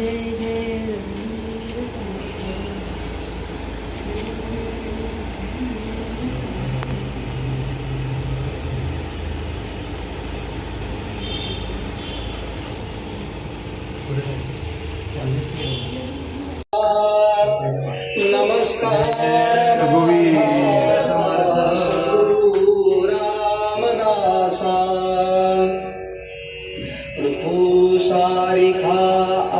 जय जय रघुवीर समर्थ। नमस्कार रामदासा ऋतू सारिखा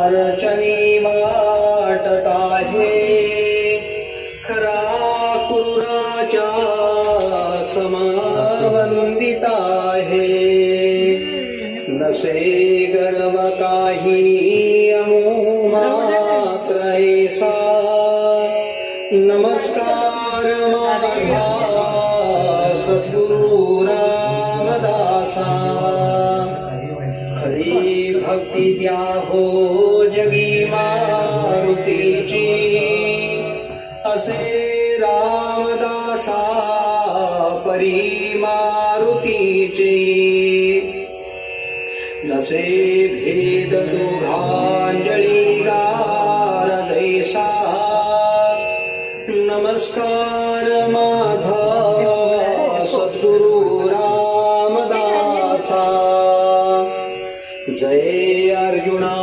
अर्चनी वाटत आहे खरा कुराच्या समवंदित आहे नसे गर्व काही मात्र ऐसा नमस्कार माझा सद्गुरु रामदासा खरी भक्ती द्या हो जगी मारुतीची असे रामदासा परी मारुतीची नसे भेद दोघांजळी गार दैसा नमस्कार माझा सद्गुरु रामदासा जय अर्जुना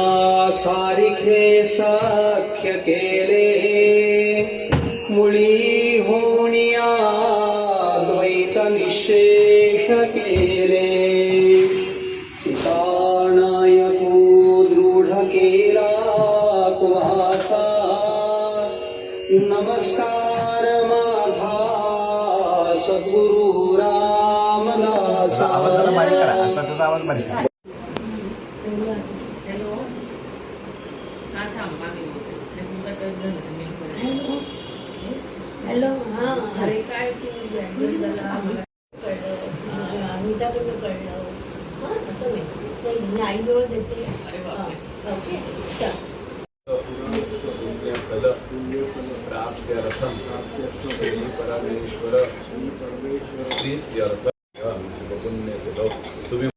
सारिखे सख्य केले मुळी होनिया द्वैत निशेष केले सीतानायको दृढ केला कुहासा नमस्कार माझा सद्गुरु रामदासा हॅलो हा थांब मागे तुमचा टच झालं तर मी हॅलो हॅलो हां अरे काय तू झाला आम्हाला कळलं अनिताकडून कळलं हां असं नाही मी आईजवळ देते ओके चल प्राप्त्यर्थं श्री परमेश्वर प्रीत्यर्थ पुण्यकृतौ तुम्ही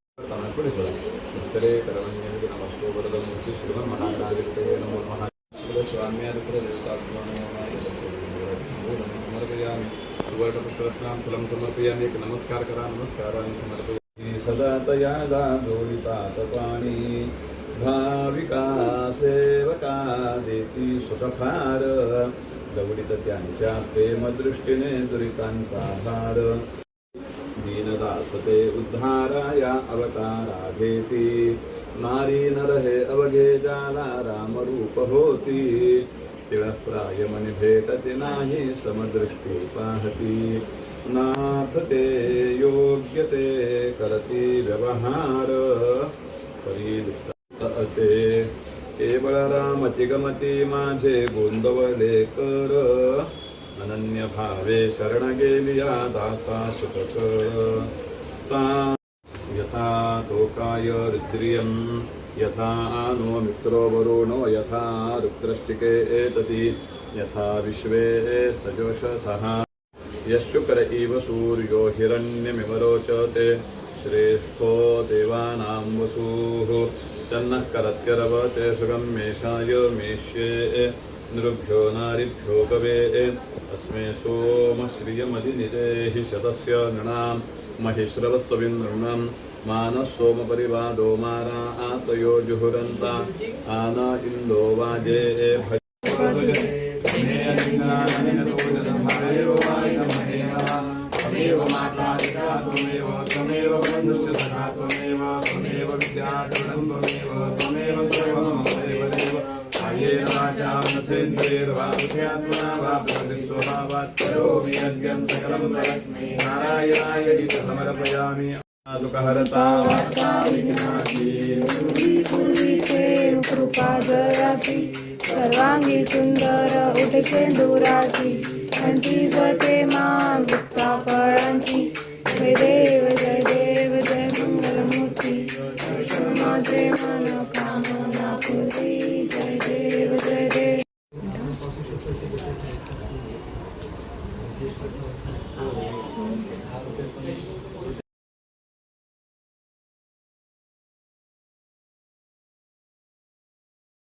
पुढे बोला उत्तरे करवण्यं नमस्ते वरदं मुक्ति श्रीमन् महानादित्ये नमो नमः स्वाम्यादित्र देवतात्मनो समर्पयामि सुवर्णपुष्परत्नां फलं समर्पयामि एक नमस्कार करा नमस्कारान् समर्पयामि सदा तया जोडिता तपाणि भाविका सेवका देती सुखफार गवडीत त्यांच्या प्रेमदृष्टीने दुरितांचा भार दीनदासते उद्धाराया अवतारा घेती नारी नर हे अवघे जाला रामरूप होती तिळप्राय मनी भेटते नाही समदृष्टी पाहती नाथ ते योग्य ते करती व्यवहार परी असे केवळ रामची गमती माझे गोंदवले कर अनन्य भावे शरण गेलिया दासा सुखकर यथा तोकाय रुद्रियं यथा नो मित्रो वरुणो यथा रुद्रष्टिके एतति यथा विश्वे सजोषसः यशुकर इव सूर्यो हिरण्यमिव रोचते श्रेष्ठो देवानां वसुः तन्नः करत्यरवते सुगम्येषाय मेष्ये नृभ्यो नारिभ्यो गवे अस्मे सोमश्रियमधिनितेहि शतस्य नृणां महिश्रवस्तविनृणां मानः सोमपरिवादो मारा आतयो जुहुरन्ता आना इन्दो वाजे त्वमेव माता पिता त्वमेव बन्धुश्च सखा त्वमेव विद्याधरणं त्वमेव सर्वं मम देवदेव कायेन वाचा मनसेन्द्रियैर्वा बुद्ध्यात्मना वा प्रकृतिस्वभावात् करोमि यज्ञं सकलं परस्मै नारायणाय समर्पयामि दुःखहर्ता वार्ता विघ्नाची पूर्वीचे कृपा जयाची सर्वांगी सुंदर उठे शेंदुराची कंठी जते मान गुप्ता फळांची जय देव जय मंगलमूर्ती दर्शन माझे मन कामना पूर्ती जय देव हा